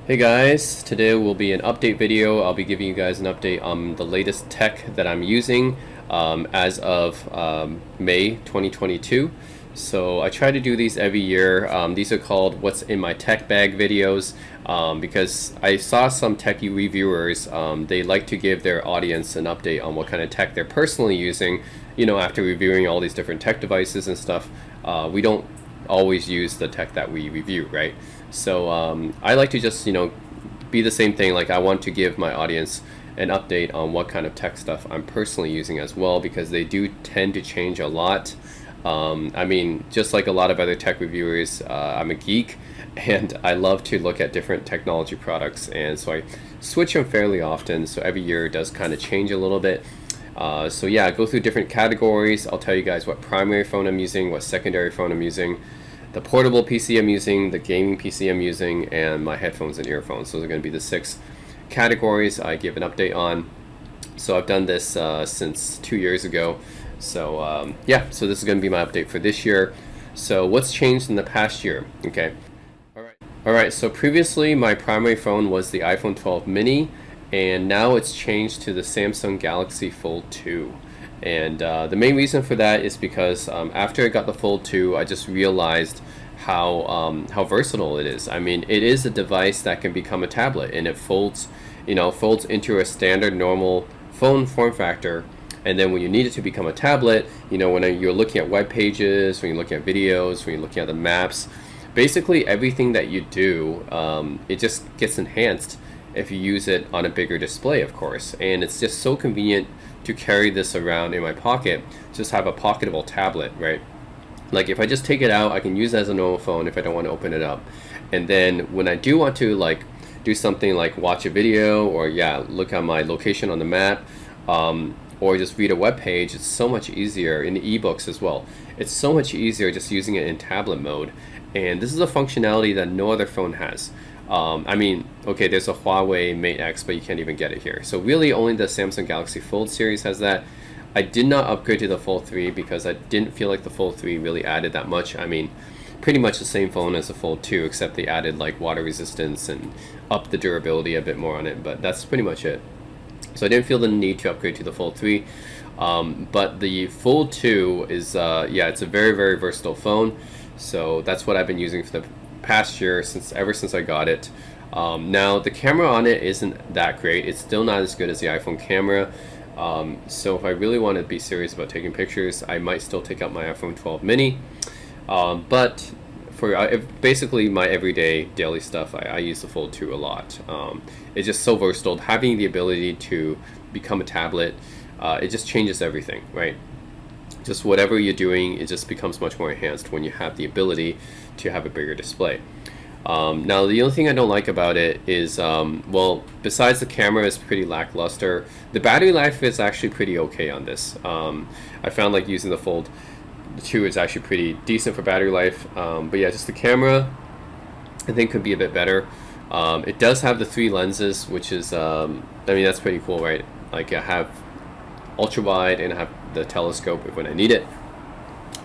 Hey guys, today will be an update video. I'll be giving you guys an update on the latest tech that I'm using as of May 2022. So I try to do these every year. These are called What's in My Tech Bag videos because I saw some techie reviewers, they like to give their audience an update on what kind of tech they're personally using, after reviewing all these different tech devices and stuff. We don't always use the tech that we review, right? So I like to just be the same thing. Like I want to give my audience an update on what kind of tech stuff I'm personally using as well, because they do tend to change a lot. I mean, just like a lot of other tech reviewers, I'm a geek and I love to look at different technology products, and so I switch them fairly often. So every year it does kind of change a little bit. So yeah, I go through different categories. I'll tell you guys what primary phone I'm using, what secondary phone I'm using, the portable PC I'm using, the gaming PC I'm using, and my headphones and earphones. Those are going to be the 6 categories I give an update on. So I've done this since 2 years ago. So yeah, so this is going to be my update for this year. So what's changed in the past year? Okay. All right. So previously my primary phone was the iPhone 12 mini, and now it's changed to the Samsung Galaxy Fold 2. And the main reason for that is because after I got the Fold 2, I just realized how versatile it is. I mean, it is a device that can become a tablet, and it folds, folds into a standard normal phone form factor. And then when you need it to become a tablet, when you're looking at web pages, when you're looking at videos, when you're looking at the maps, basically everything that you do, it just gets enhanced if you use it on a bigger display, of course. And it's just so convenient to carry this around in my pocket, just have a pocketable tablet, right? Like if I just take it out, I can use it as a normal phone if I don't want to open it up. And then when I do want to do something like watch a video, or look at my location on the map, or just read a web page, it's so much easier. In the ebooks as well, it's so much easier just using it in tablet mode. And this is a functionality that no other phone has. I mean, okay, there's a Huawei Mate X, but you can't even get it here. So really only the Samsung Galaxy Fold series has that. I did not upgrade to the Fold 3 because I didn't feel like the Fold 3 really added that much. I mean, pretty much the same phone as the Fold 2, except they added like water resistance and upped the durability a bit more on it, but that's pretty much it. So I didn't feel the need to upgrade to the Fold 3. But the Fold 2 is, it's a very, very versatile phone. So that's what I've been using for the past year, ever since I got it. Now the camera on it isn't that great. It's still not as good as the iPhone camera. So if I really want to be serious about taking pictures, I might still take out my iPhone 12 mini. But for basically my everyday daily stuff, I use the Fold 2 a lot. It's just so versatile. Having the ability to become a tablet, it just changes everything, right? Just whatever you're doing, it just becomes much more enhanced when you have the ability to have a bigger display. Now the only thing I don't like about it is, besides the camera is pretty lackluster, the battery life is actually pretty okay on this. I found like using the Fold 2 is actually pretty decent for battery life. But yeah, just the camera I think could be a bit better. It does have the 3 lenses, which is, I mean, that's pretty cool, right? Like I have ultra wide and I have the telescope when I need it.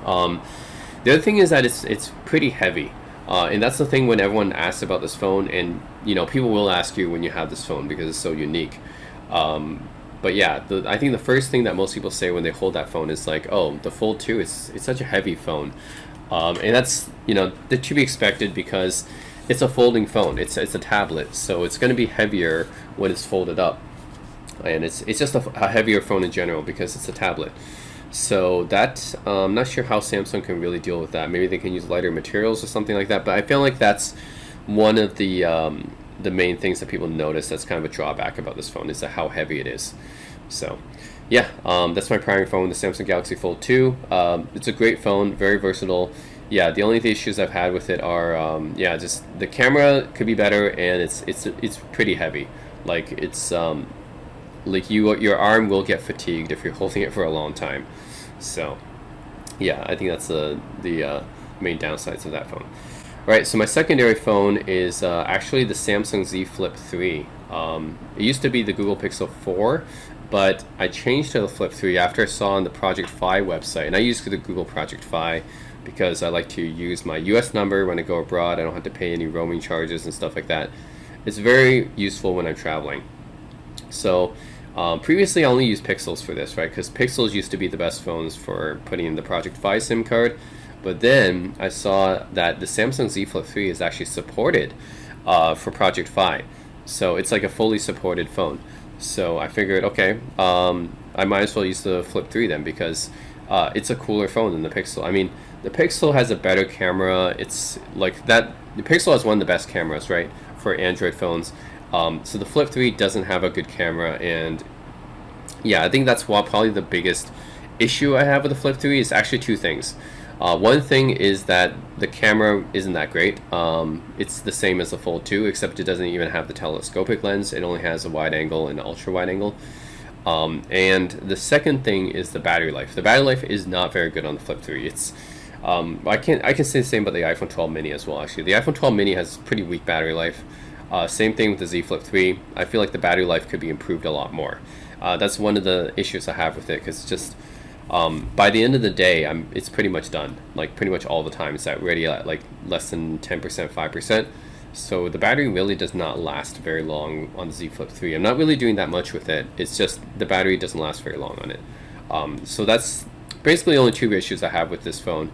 The other thing is that it's pretty heavy, and that's the thing when everyone asks about this phone, and people will ask you when you have this phone because it's so unique. But yeah, I think the first thing that most people say when they hold that phone is like, oh, the Fold 2, it's such a heavy phone, and that's to be expected because it's a folding phone. It's a tablet, so it's going to be heavier when it's folded up. And it's just a heavier phone in general because it's a tablet. So that I'm not sure how Samsung can really deal with that. Maybe they can use lighter materials or something like that. But I feel like that's one of the main things that people notice that's kind of a drawback about this phone, is that how heavy it is. So yeah, that's my primary phone, the Samsung Galaxy Fold 2. It's a great phone, very versatile. Yeah, the only issues I've had with it are just the camera could be better, and it's pretty heavy. Like it's like your arm will get fatigued if you're holding it for a long time. So yeah, I think that's the main downsides of that phone. Right, so my secondary phone is actually the Samsung Z Flip 3. It used to be the Google Pixel 4, but I changed to the Flip 3 after I saw on the Project Fi website, and I use the Google Project Fi because I like to use my US number when I go abroad. I don't have to pay any roaming charges and stuff like that. it's very useful when I'm traveling. So previously I only used Pixels for this, right? Because Pixels used to be the best phones for putting in the Project Fi SIM card. But then I saw that the Samsung Z Flip 3 is actually supported for Project Fi. So it's like a fully supported phone. So I figured, okay, I might as well use the Flip 3 then, because it's a cooler phone than the Pixel. I mean, the Pixel has a better camera. It's like that. The Pixel has one of the best cameras, right, for Android phones. So the Flip 3 doesn't have a good camera, and yeah, I think that's what probably the biggest issue I have with the Flip 3 is actually two things. One thing is that the camera isn't that great. It's the same as the Fold 2, except it doesn't even have the telescopic lens. It only has a wide angle and ultra wide angle. And the second thing is the battery life. The battery life is not very good on the Flip 3. It's I can say the same about the iPhone 12 mini as well. Actually, the iPhone 12 mini has pretty weak battery life. Same thing with the Z Flip 3. I feel like the battery life could be improved a lot more. That's one of the issues I have with it, because it's just by the end of the day, it's pretty much done. Like pretty much all the time, it's already at like less than 10%, 5%. So the battery really does not last very long on the Z Flip 3. I'm not really doing that much with it. It's just the battery doesn't last very long on it. So that's basically the only two issues I have with this phone.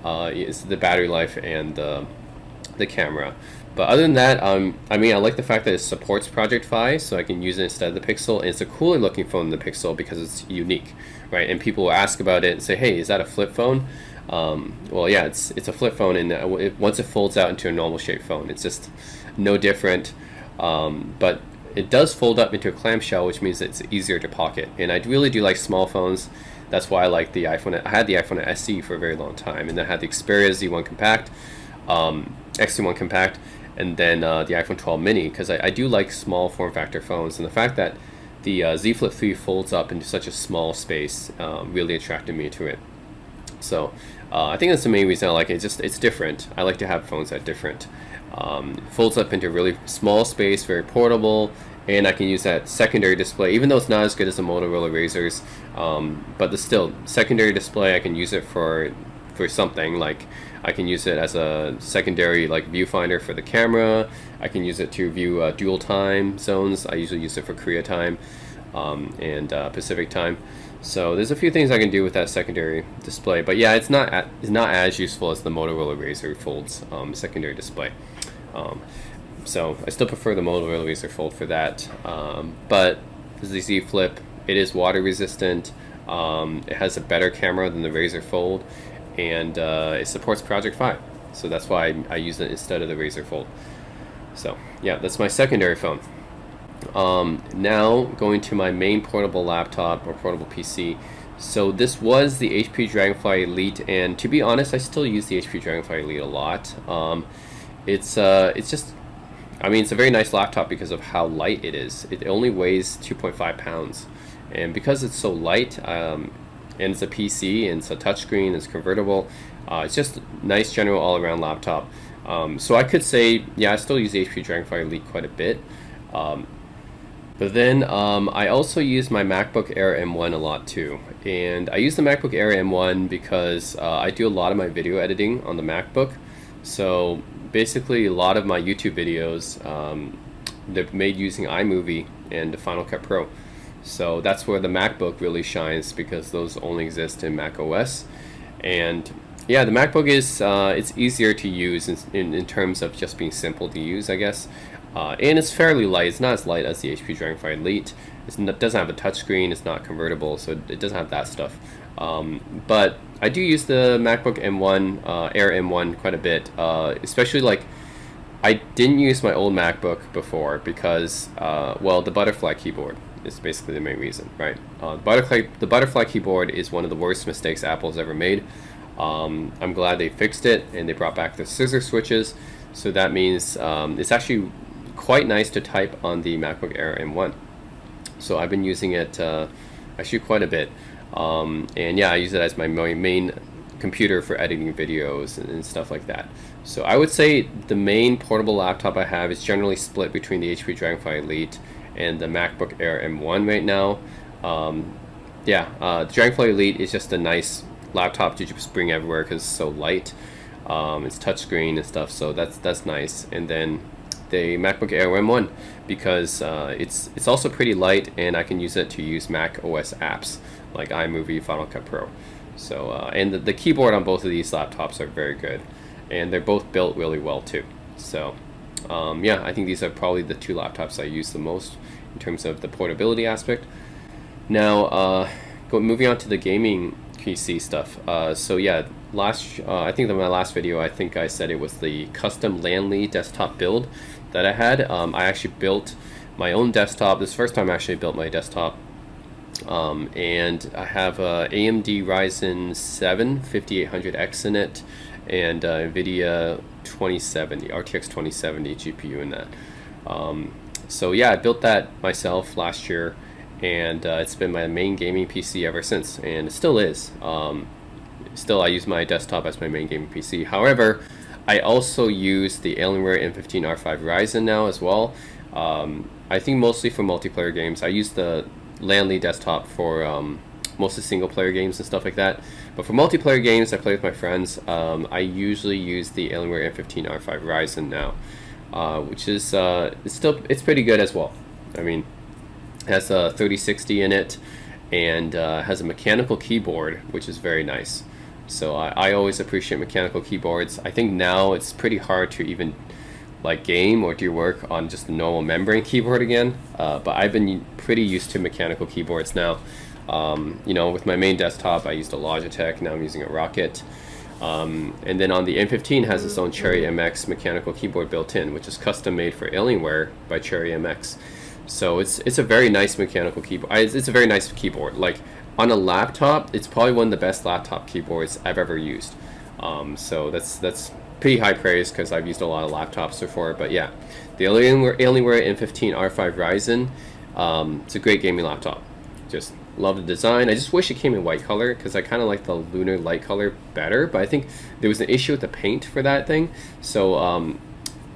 Is the battery life and the camera. But other than that, I mean, I like the fact that it supports Project Fi, so I can use it instead of the Pixel. And it's a cooler looking phone than the Pixel because it's unique, right? And people will ask about it and say, hey, is that a flip phone? Well, yeah, it's a flip phone, and once it folds out into a normal shaped phone, it's just no different. But it does fold up into a clamshell, which means it's easier to pocket. And I really do like small phones. That's why I like the iPhone. I had the iPhone SE for a very long time, and then I had the Xperia Z1 Compact, XT1 Compact, and then the iPhone 12 mini, because I do like small form factor phones, and the fact that the Z Flip 3 folds up into such a small space really attracted me to it. So I think that's the main reason I like it. It's different. I like to have phones that are different. Folds up into a really small space, very portable, and I can use that secondary display, even though it's not as good as the Motorola Razrs. But the still secondary display, I can use it for something. Like I can use it as a secondary like viewfinder for the camera. I can use it to view dual time zones. I usually use it for Korea time and Pacific time. So there's a few things I can do with that secondary display. But yeah, it's not as useful as the Motorola Razr Fold's secondary display. So I still prefer the Motorola Razr Fold for that. But the Z Flip, it is water resistant. It has a better camera than the Razr Fold, and it supports Project Fi. So that's why I use it instead of the Razr Fold. So yeah, that's my secondary phone. Now going to my main portable laptop or portable PC. So this was the HP Dragonfly Elite, and to be honest, I still use the HP Dragonfly Elite a lot. It's just, I mean, it's a very nice laptop because of how light it is. It only weighs 2.5 pounds, and because it's so light, and it's a PC and it's a touchscreen, it's convertible. It's just nice general all-around laptop. So I could say, yeah, I still use the HP Dragonfly Elite quite a bit. But then I also use my MacBook Air M1 a lot too. And I use the MacBook Air M1 because I do a lot of my video editing on the MacBook. So basically a lot of my YouTube videos, they're made using iMovie and Final Cut Pro. So that's where the MacBook really shines, because those only exist in Mac OS. And yeah, the MacBook is it's easier to use in terms of just being simple to use, I guess. And it's fairly light. It's not as light as the HP Dragonfly Elite. It doesn't have a touchscreen. It's not convertible, so it doesn't have that stuff. But I do use the MacBook M1, Air M1 quite a bit, especially like I didn't use my old MacBook before because, well, the butterfly keyboard is basically the main reason, right? The butterfly keyboard is one of the worst mistakes Apple's ever made. I'm glad they fixed it and they brought back the scissor switches. So that means it's actually quite nice to type on the MacBook Air M1. So I've been using it actually quite a bit. And yeah, I use it as my main computer for editing videos and stuff like that. So I would say the main portable laptop I have is generally split between the HP Dragonfly Elite and the MacBook Air M1 right now. The Dragonfly Elite is just a nice laptop to just bring everywhere because it's so light. It's touchscreen and stuff, so that's nice. And then the MacBook Air M1 because it's also pretty light, and I can use it to use Mac OS apps like iMovie, Final Cut Pro. So and the keyboard on both of these laptops are very good, and they're both built really well too. So yeah, I think these are probably the two laptops I use the most in terms of the portability aspect. Now, moving on to the gaming PC stuff. So yeah, I think in my last video, I think I said it was the custom Lanley desktop build that I had. I actually built my own desktop. This is the first time I actually built my desktop. And I have a AMD Ryzen 7 5800X in it, and NVIDIA 2070, RTX 2070 GPU in that. So yeah, I built that myself last year, and it's been my main gaming PC ever since, and it still is. Still, I use my desktop as my main gaming PC. However, I also use the Alienware M15R5 Ryzen now as well. I think mostly for multiplayer games. I use the Lanley desktop for mostly single player games and stuff like that. But for multiplayer games I play with my friends, I usually use the Alienware M15R5 Ryzen now, which is it's pretty good as well. I mean, it has a 3060 in it, and has a mechanical keyboard, which is very nice. So I always appreciate mechanical keyboards. I think now it's pretty hard to even like game or do work on just a normal membrane keyboard again, but I've been pretty used to mechanical keyboards now. You know, with my main desktop I used a Logitech, now I'm using a Rocket, and then on the M15 has its own Cherry MX mechanical keyboard built in, which is custom made for Alienware by Cherry MX. So it's a very nice mechanical keyboard. It's a very nice keyboard. Like on a laptop, it's probably one of the best laptop keyboards I've ever used. So that's pretty high praise because I've used a lot of laptops before. But yeah, the Alienware M15R5 Ryzen, it's a great gaming laptop. Just love the design. I just wish it came in white color because I kind of like the lunar light color better. But I think there was an issue with the paint for that thing. So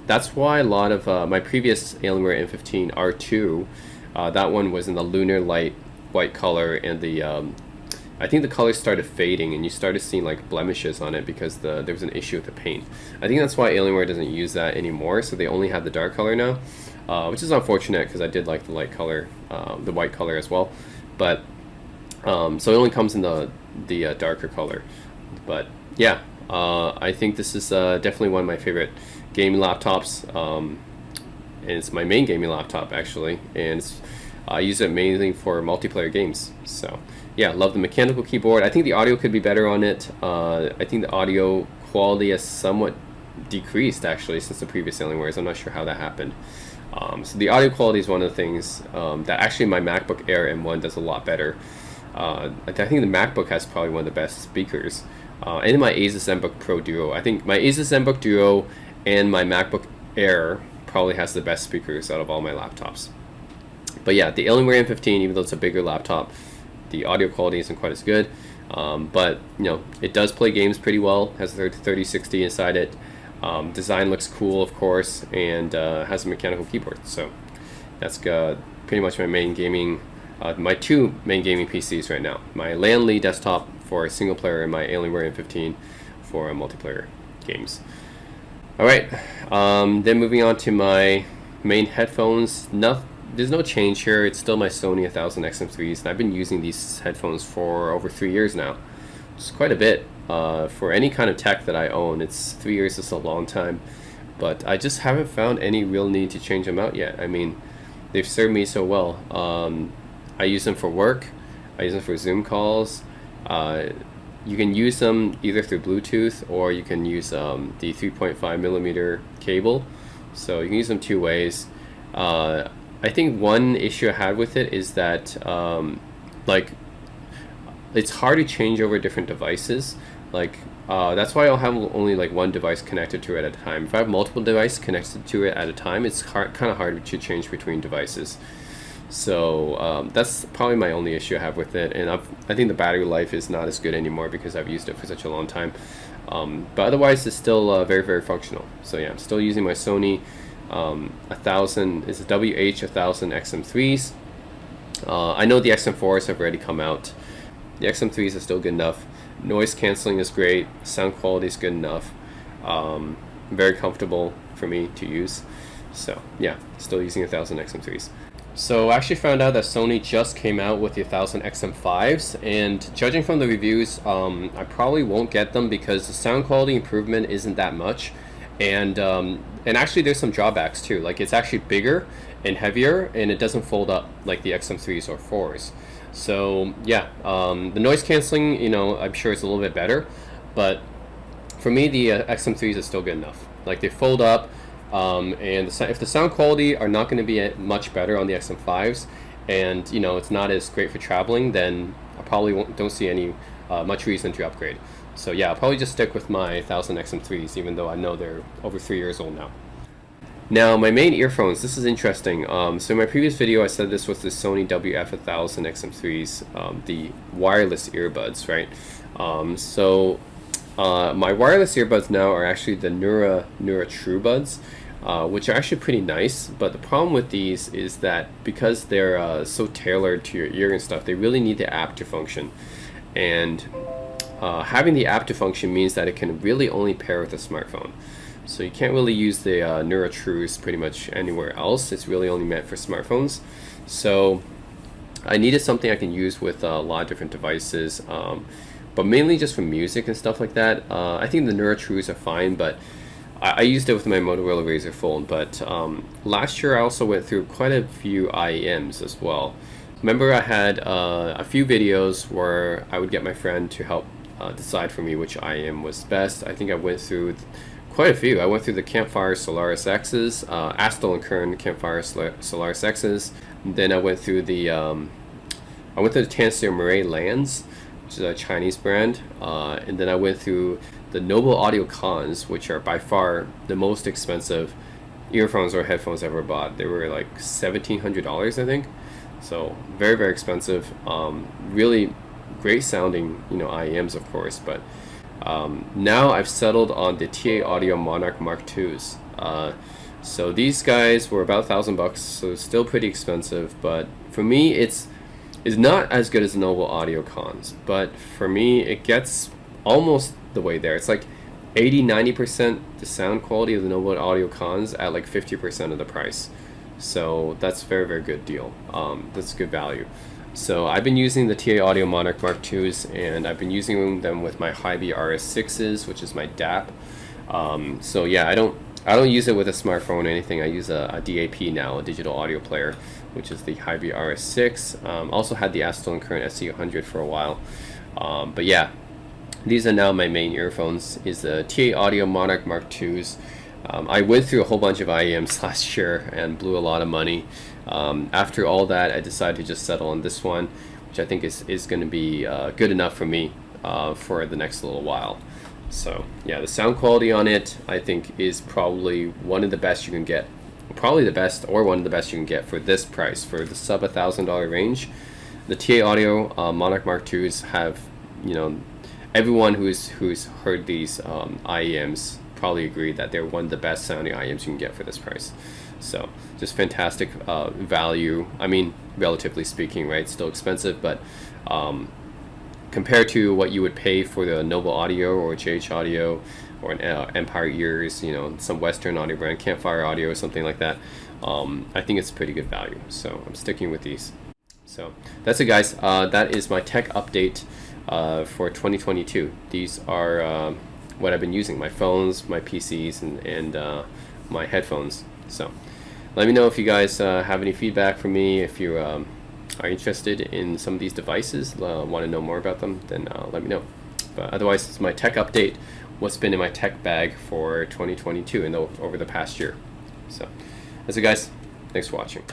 that's why a lot of my previous Alienware M15 R2, that one was in the lunar light white color, and the I think the color started fading, and you started seeing like blemishes on it because there was an issue with the paint. I think that's why Alienware doesn't use that anymore, so they only have the dark color now, which is unfortunate because I did like the light color, the white color as well. But so it only comes in the darker color. But yeah, I think this is definitely one of my favorite gaming laptops, and it's my main gaming laptop actually, and I use it mainly for multiplayer games. So yeah, love the mechanical keyboard. I think the audio could be better on it. I think the audio quality has somewhat decreased actually since the previous Alienwares. I'm not sure how that happened. So the audio quality is one of the things that actually my MacBook Air M1 does a lot better. I think the MacBook has probably one of the best speakers. And my Asus ZenBook Pro Duo. I think my Asus ZenBook Duo and my MacBook Air probably has the best speakers out of all my laptops. But yeah, the Alienware M15, even though it's a bigger laptop, the audio quality isn't quite as good. But you know, it does play games pretty well. Has a 3060 inside it. Design looks cool, of course, and has a mechanical keyboard. So that's pretty much my main gaming, my two main gaming PCs right now. My Lanley desktop for single player and my Alienware M15 for multiplayer games. All right, then moving on to my main headphones. There's no change here. It's still my Sony 1000 XM3s, and I've been using these headphones for over 3 years now. It's quite a bit. For any kind of tech that I own, 3 years is a long time, but I just haven't found any real need to change them out yet. I mean, they've served me so well. I use them for work. I use them for Zoom calls. You can use them either through Bluetooth, or you can use the 3.5 millimeter cable. So you can use them two ways. I think one issue I had with it is that like it's hard to change over different devices. Like that's why I'll have only like one device connected to it at a time. If I have multiple devices connected to it at a time, it's kind of hard to change between devices. So that's probably my only issue I have with it, and I think the battery life is not as good anymore because I've used it for such a long time. But otherwise, it's still very, very functional. So yeah, I'm still using my Sony 1000. It's a WH-1000 XM3s. I know the XM4s have already come out. The XM3s are still good enough. Noise canceling is great. Sound quality is good enough. Very comfortable for me to use. So yeah, still using 1000 XM3s. So I actually found out that Sony just came out with the 1000 XM5s, and judging from the reviews, I probably won't get them because the sound quality improvement isn't that much, and actually there's some drawbacks too. Like it's actually bigger and heavier, and it doesn't fold up like the XM3s or 4s. So yeah, the noise canceling, you know, I'm sure it's a little bit better, but for me the XM3s is still good enough. Like they fold up. And if the sound quality are not going to be much better on the XM5s, and you know it's not as great for traveling, then I probably don't see any much reason to upgrade. So yeah, I'll probably just stick with my 1000 XM3s, even though I know they're over 3 years old now. Now my main earphones. This is interesting. So in my previous video, I said this was the Sony WF-1000 XM3s, the wireless earbuds, right? My wireless earbuds now are actually the Nura TrueBuds, which are actually pretty nice. But the problem with these is that because they're so tailored to your ear and stuff, they really need the app to function. And having the app to function means that it can really only pair with a smartphone. So you can't really use the Nura Trues pretty much anywhere else. It's really only meant for smartphones. So I needed something I can use with a lot of different devices. But mainly just for music and stuff like that. I think the Nura Trues are fine, but I used it with my Motorola Razr phone. But last year I also went through quite a few IEMs as well. Remember I had a few videos where I would get my friend to help decide for me which IEM was best. I think I went through quite a few. I went through the Campfire Solaris X's, Astell and Kern Campfire Solaris X's. Then I went through the Tanseo Mirai Lands, which is a Chinese brand, and then I went through the Noble Audio Cons, which are by far the most expensive earphones or headphones I ever bought. They were like $1,700, I think, so very, very expensive. Really great sounding, you know, IEMs of course, but now I've settled on the TA Audio Monarch Mark IIs. So these guys were about $1,000, so still pretty expensive, but for me it's not as good as the Noble Audio Cons, but for me it gets almost the way there. It's like 80-90% the sound quality of the Noble Audio Cons at like 50% of the price. So that's very, very good deal. That's good value. So I've been using the TA Audio Monarch Mark IIs, and I've been using them with my Hibi RS6s, which is my DAP. So yeah, I don't use it with a smartphone or anything. I use a DAP now, a digital audio player, which is the Hibi RS6. Also had the Astell and Kern SC100 for a while. But yeah, these are now my main earphones, is the TA Audio Monarch Mark IIs. I went through a whole bunch of IEMs last year and blew a lot of money. After all that, I decided to just settle on this one, which I think is going to be good enough for me for the next little while. So yeah, the sound quality on it I think is probably one of the best you can get. Probably the best or one of the best you can get for this price, for the sub $1,000 range. The TA Audio Monarch Mark IIs have, you know, everyone who's heard these IEMs probably agree that they're one of the best sounding IEMs you can get for this price. So just fantastic value. I mean, relatively speaking, right? Still expensive, but compared to what you would pay for the Noble Audio or JH Audio or an Empire Ears, you know, some Western audio brand, Campfire Audio or something like that, I think it's pretty good value. So I'm sticking with these. So that's it, guys. That is my tech update for 2022. These are what I've been using: my phones, my PCs, and my headphones. So let me know if you guys have any feedback for me. If you are interested in some of these devices, want to know more about them, then let me know. But otherwise, it's my tech update, what's been in my tech bag for 2022 and over the past year. So that's it, guys. Thanks for watching.